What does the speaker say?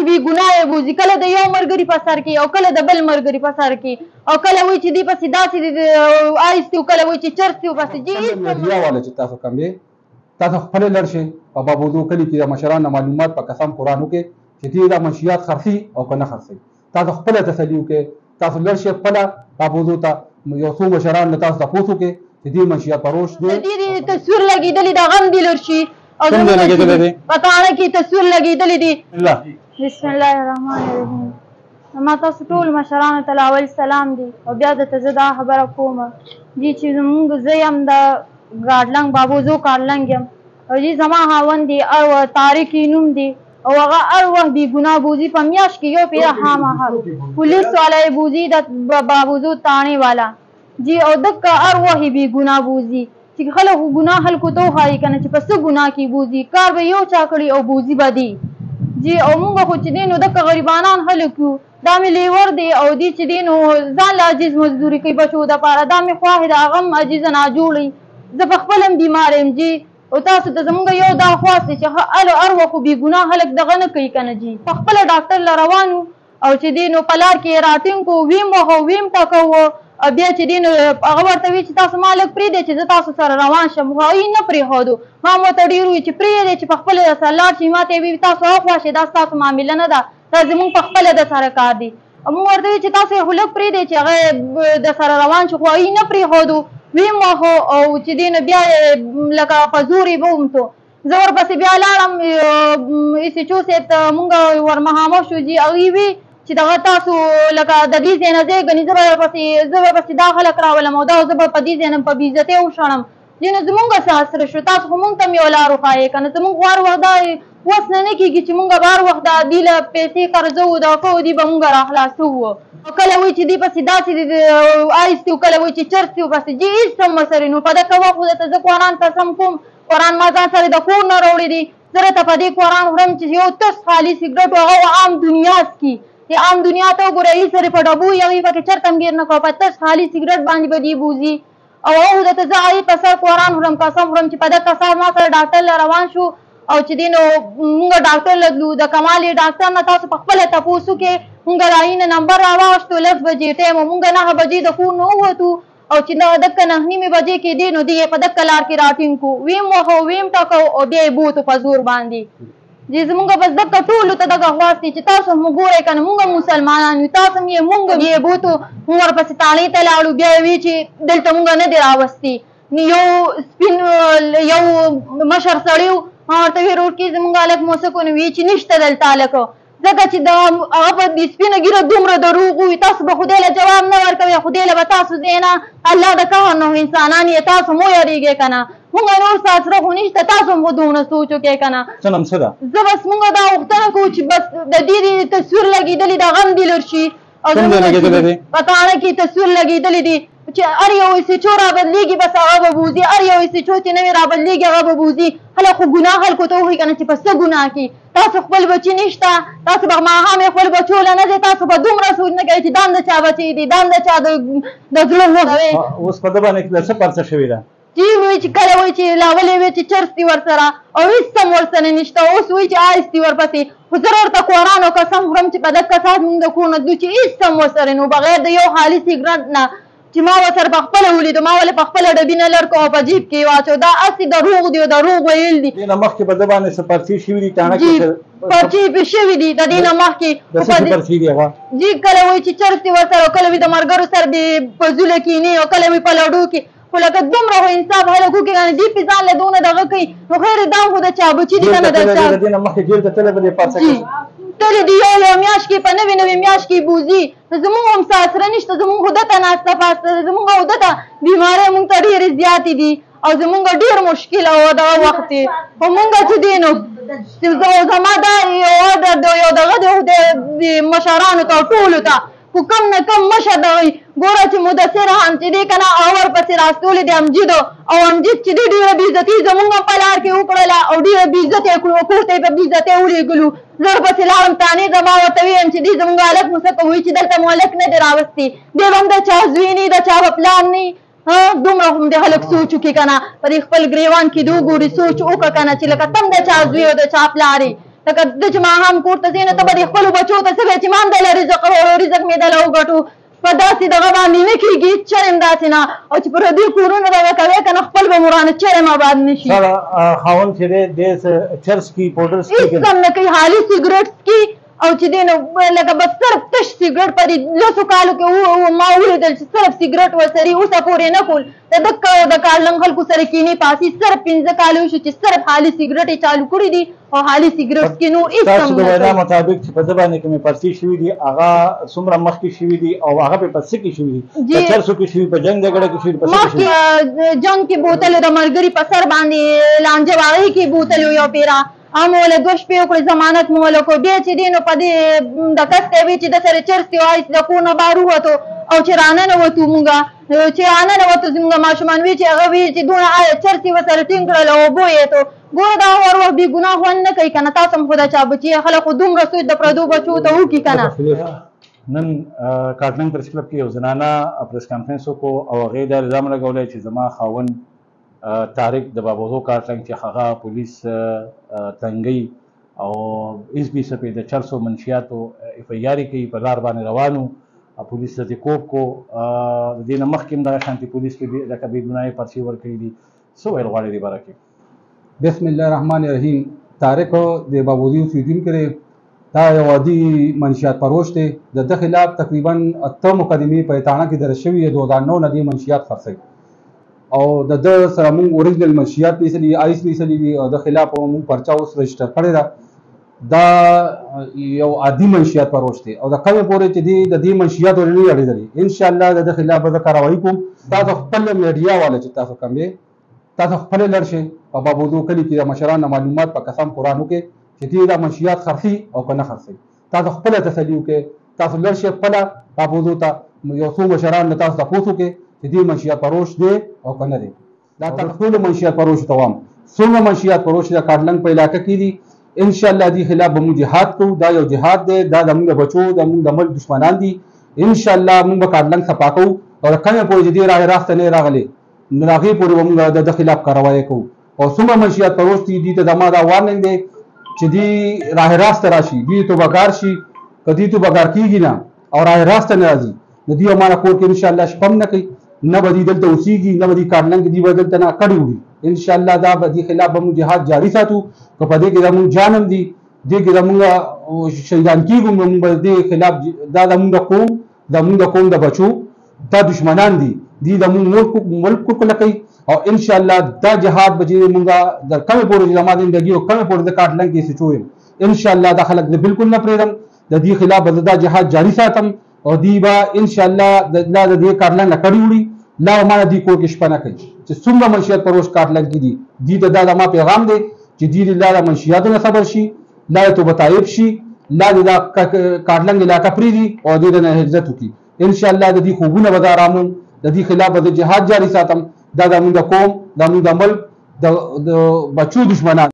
بې ګناه بوځي، کله د یو ملګري په سر کې او کله د بل ملګري په سر کې، او کله وایي چې دې پسې داسې آیستي او کله وایي چې چرسي و پسې میډیا والا چې تاسو کوم دی تاسو خپل لړ شئ په بابودو کلي کې د مشرانو معلومات په قسم قرآن وکړئ چې دې دا منشیات خرڅي او که نه خرڅي. تاسو خپله تسلي وکړئ، تاسو لړ شئ خپله بابودو ته یو څو مشران له تاسو تپوس وکړئ چې دې منشیات فروش دی. دې تصویر لګېدلی د غم دې لړ شي او کوم ځای لګېدلی دی؟ په تاڼه کې تصویر لګېدلی دی. بسم الله الرحمن الرحیم. ما تاسو ټول مشرانو ته اول سلام دی او بیا درته زه دا خبره کوم جی چې زمونږ زه یم د ګاډلنګ بابوزو ګاډلنګ یم او جی زما خاوند دی او طارق نوم دی او هغه هر وخت بې ګناه بوځي. په میاشت کې یو پیره خامخا پولیس والا یې بوځي د بابوزو تاڼې والا جی او دکه هر وخت یې بې ګناه بوځي چې خلک خو ګناه خلکو ته وښایي که نه چې په څه ګناه کې بوځي، کار به یو چا کړي او بوځي به دی جی. او مونږ خو چې دی نو دکه غریبانان خلک یو، دا مې لیور دی او دی چې دی نو ځان له عجیز مزدوري کوي بچو دپاره، دا مې خواهې د هغه هم عجیزه ناجوړی، زه په خپل هم بیمار یم جی. او تاسو ته زمونږ یو دا خواست دی چې هر وخت خو بې ګناه خلک دغه نه کوي که نه جي. په خپله ډاکټر له روان وو او چې دی نو په لار کې یې راټینګ کړو، ویم وهو ویم ټکوو او بیا چې دی نو هغه ورته وایي چې تاسو ما لږ پرېږدئ چې زه تاسو سره روان شم، خو هغوی نه پرېښودو. ما ورته ډېر وویل چې پرېږدئ چې په خپله در سره لاړ شي، ما ته یې ویل تاسو هاخوا شئ، دا ستاسو معامله نه ده، دا زمونږ په خپله در سره کار دی. موږ ورته ویل چې تاسو یې خو لږ پرېږدئ چې هغه در سره روان شو، خو هغوی نه پرېښودو، ویم وهو او چې دی نو بیا لکه په زور یې وومتو. زه ورپسې بیا لاړم ایس ایچ او صاحب ته مونږ ور مخامخ شو جي. هغوی وي چې دغه تاسو لکه د دې ځای نه ځای ګڼي، زه به ورپسې دا خلک راولم او دا زه به په دې ځای نه په بې عزتۍ وشړم جي. نو زمونږ څه اثر شو، تاسو خو مونږ ته هم یو لار وښایئ که نه. زمونږ هر وخت دا وس نه کېږي چې مونږ به هر وخت د دې له پیسې قرضوو دا کوو، دې به مونږ را خلاصوو. او کله وایي چې دې پسې داسې آیستي او کله وایي چې چرسي و پسې جي هېڅ هم ورسره نو په دغه وخت خو درته زه قرآن قسم کوم، قرآن ما ځان سره د کور نه راوړی دی، زه راته په دې قرآن وړم چې یو تس خالي سګرټ و هغه عام دنیا څکي، چې عام دنیا ته وګوره هېڅ سره په ډبو یې هغې پکې چرته هم ګیر نه کوه، په تس خالي سګرټ باندې به دې بوځي. او هغه درته زه هغې په سر قرآن وړم قسم وړم چې په دغه سهار ما سره ډاکټر له روان شو او چې دی نو مونږ ډاکټر له تلو، د کمال ډاکټر نه تاسو په خپله تپوس وکړئ. مونږ د هغې نه نمبر راواغوښتو 10 بجې ټایم و، مونږ 9 بجې د کور نه ووتو او چې دکه 9:30 بجې کې دی نو دی یې په دکه لار کې راټینګ کړو، ویم وهو ویم ټکو او بیا یې بوتو په زور باندې جي. زمونږ بس دکه ټولو ته دغه خواست دی چې تاسو هم وګورئ که نه، مونږ مسلمانان یو، تاسو هم یې مونږ یې بوتو. مونږ ورپسې تاڼې ته لاړو، بیا یې وی چې دلته مونږ نه دی راوستي. یو سپین یو مشر سړی و، ما ورته ویل روډ کې زمونږ هلک موسک و، نو ویې چې نشته دلته هلکه، ځکه چې هغه په دې سپینه ږیره دومره دروغ ووایي، تاسو به خدای له جواب نه ورکوئ، خدای له به تاسو ځای نه الله د قهر نه انسانان یې، تاسو مو یېرېږئ که نه. مونږ نور څه سره خو نشته، تاسو هم خو دومره سوچ وکړئ که نه. زه بس مونږ دا غوښتنه کوو چې بس د دې تصویر لګېدلي د غم دې لر شي او په تاڼه کې تصویر لګېدلی دی چې هر یو ایس ایچ او رابدلېږي بس هغه به بوځي، هر یو ایس ایچ او چې نوی رابدلېږي هغه به بوځي. هله خو ګناه خلکو ته وښایي که نه چې په څه ګناه کې تاسو خپل بچي نشته، تاسو به ماښام یې خپل بچو له نه ځئ، تاسو به دومره سوچ نه کوئ چې دا هم د چا بچی دی، دا هم د چا د زړه وغ دی. اوس په ده باندې څه پرڅه شوې ده جی وایي چې کله وایي چې لاولې وایي چې چرس دي ورسره او هېڅ هم ورسره نشته، اوس وایي چې آیس دي ورپسې. خو زه ورته قرآن او قسم خورم چې په دغه ساعت مونږ د کور نه تلو چې هېڅ هم ورسره نو بغیر د یو خالي سګرټ نه چې ما ورسره په خپله ولیدو، ما ولې په خپله ډبي نه لر کړو او په جیب کې یې واچو. دا هسې دروغ دي او دروغ ویل دي. دې نه مخکې په ده باندې څه پرچې شوي دي؟ جي پرچې پې شوي دي د دې نه مخکې جي. کله وایي چې چرس دي ورسره او کله وایي د ملګرو سره دې په زوله کښېني او کله وایي په لډو کې. خو لکه دومره خو انصاف خلک وکړي که نه، دې پې ځان له دونه دغه کوي نو خیر دا هم خو د چا بچي دي که نه د چا تللی دي. یو میاشت کې په نوې میاشت کې بوځي. زمونږ هم څه اسره نشته، زمونږ خو ده ته ناسته پاسته ده، زمونږ خو ده ته بیمارۍ مونږ ته ډېرې زیاتې دي او زمونږ ډېر مشکل او دغه وخت دی. خو مونږ چې دی نو زما دا یو دغه د مشرانو ته ټولو ته خو کم نه کم مشر دغه ګوره چې مدثر هم چې دی که نه هغه ورپسې راستولی دی امجدو او امجد چې دی ډېره بېعزتي زمونږ هم په لار کې وکړله او ډېره بېعزته یې کړو، کور ته یې په بېعزتۍ ولېږلو. زه ورپسې لاړم تانې ته، ما ورته ویم چې دی زمونږ هلک مو څه کوي چې دلته مو هلک نه دی راوستی، دی به هم د چا زوی نه د چا به پلار نه دومره هم د خلک سوچ وکړي که نه، په دې خپل ګریوان کې د وګوري سوچ وکړه که نه چې لکه تم د چا زوی او د چا پلار یې لکه د چې ماښام کور ته ځې نو ته به د خپلو بچو ته څه وایې چې ما هم دله رزق راوړو رزق مې دله وګټو په داسې دغه باندې نه کېږي هېڅ چرې هم داسې نه او چې پردي کورونه دغه کوې که نه خپل به مرانه چرې هم آباد نه شي خاوند چې دی دی چرس کي پوډر هېڅ هم نه کوي حالي سګرټ څکي او چې دی نو لکه بس صرف تش سګرټ په دې لسو کالو کې ما ولیدل چې صرف سګرټ ورسري اوسه پورې نه کول د دکه د کارلنګ خلکو سره کینې پاسي صرف 15 کال وشو چې صرف حالي سګرټ یې چالو کړي دي او حالي سګرټ کې نور هېڅ هم تاسو د وینا مطابق چې په ده باندې کومې پرسې شوي دي هغه څومره مخکې شوي دي او هغه په څه کې شوي دي په چرسو کې شوي په جنګ جګړه کې شوي په څه کې شوي مخکې جنګ کې بوتل د ملګري په سر باندې لانجه واغې کې بوتل یو پیرا هم وله 2 شپې وکړې ضمانت مو وله کړو بیا چې دی نو په دې د کس ته وي چې د سره چرس کې وایي د کور نه بهر ووتو او چې راننوتو مونږ چې راننوتو زموږ ماشومان وي چې هغه وي چې دونه چرس یې ورسره ټینګ کړل او اوبو یې تو ګوره دا هر وخت بې ګناه خوند نه کوي که نه تاسو هم خو د چا بچي خلک خو دومره سوچ د پردو بچو ته وکړي که نه نن کارتلنګ پریس کلب کې یو زنانه پریس کانفرنس وکړو او هغې دا الزام لګولی چې زما خاوند طارق د بابوزو کارتلنګ چې هغه پولیس تنګي او اس بي سپې د چرسو منشیاتو اف آی آر کوي په لار باندې روانو پولیس ته کوپ کو د دې نه مخکې هم دغه شانتي پولیس کې لکه بې ګناهۍ پرچې ورکړي دي څه ویل غواړې دې باره کې بسم الله الرحمن الرحیم طارق د بابوزي اوسیدونکی دی دا یو عادي منشیات فروش دی د ده خلاف تقریبا 8 مقدمې په اطاڼه کې درج شوي دي 2009 نه دې منشیات خرڅوي او د ده سره مونږ اوریجنل منشیات پیسلی آیس پیسلی دي او د خلاف مونږ پرچا اوس رجسټر کړی ده دا یو عادي منشیات فروش دی او د کمې پورې چې دی د دې منشیاتو نه اړېدلي انشاءالله د ده خلاف به زه کاروایي کوم تاسو خپل میډیا والا چې تاسو کم دی تاسو خپل لړ شئ په بابوزو کلي کې د مشرانو معلومات په قسم قرآن وکړئ چې دې دا منشیات خرڅي او که نه خرڅي تاسو خپله تسلي وکړئ تاسو لړ شئ خپله بابوزو ته یو څو مشران له تاسو تپوس وکړئ چې دې منشیات فروش دی او که نه دی دا تاسو ټولو منشیات فروش ته وایم څومره منشیات فروش د کارتلنګ په علاقه کې دي انشاءالله دې خلاف به موږ جهاد کوو دا یو جهاد دی دا زموږ د بچو زموږ د ملک دشمنان دي انشاءالله موږ به کارتلنګ صفا کوو او د کمې پورې چې دې راه راسته نه راغلی نو د هغې پورې به موږ د ده خلاف کاروایي کوو او څومره منشیات فروش دي دې ته زما دا وارننګ دی چې دې راه راسته راشي دې توبهګار شي که دې توبهګار کېږي نه او راه راسته نه راځي نو دې امانه کور کې انشاءالله شپه هم نه کوي نه به دې دلته اوسېږي نه به دې کارتلنګ دې به دلته نه کړي وړي انشاءالله دا به دې خلاف به موږ جهاد جاري ساتو که په دې کې زموږ جان هم دي دې کې زموږ شهیدان کېږو موږ به دې خلاف دا زموږ د قوم زموږ د قوم د بچو دا دشمنان دي دې زموږ ملک کوکله کوي او انشاءالله دا جهاد به چې موږ د کمې پورې چې زما زندګي او کمې پورې د کارتلنګ کې سچو یم انشاءالله دا خلک زه بالکل نه پرېږدم د دې خلاف به زه دا جهاد جاري ساتم او دی با انشاءالله لا د دې کارتلنګ نه کړي وړي لا ما دې کور کې شپه نه کوي چې څومره منشیات فروش کارتلنګ کې دي دې ته دا زما پیغام دی چې دې لا د منشیاتو نه صبر شي لا یې توبه تایب شي لا دې دا کارتلنګ علاقه پرېږدي او دې نه حفظت وکړي انشاءالله د دې خوبونه به زه اراموم د دې خلاف به زه جهاد جاري ساتم دا زموږ د قوم زموږ د ملک د بچو دشمنان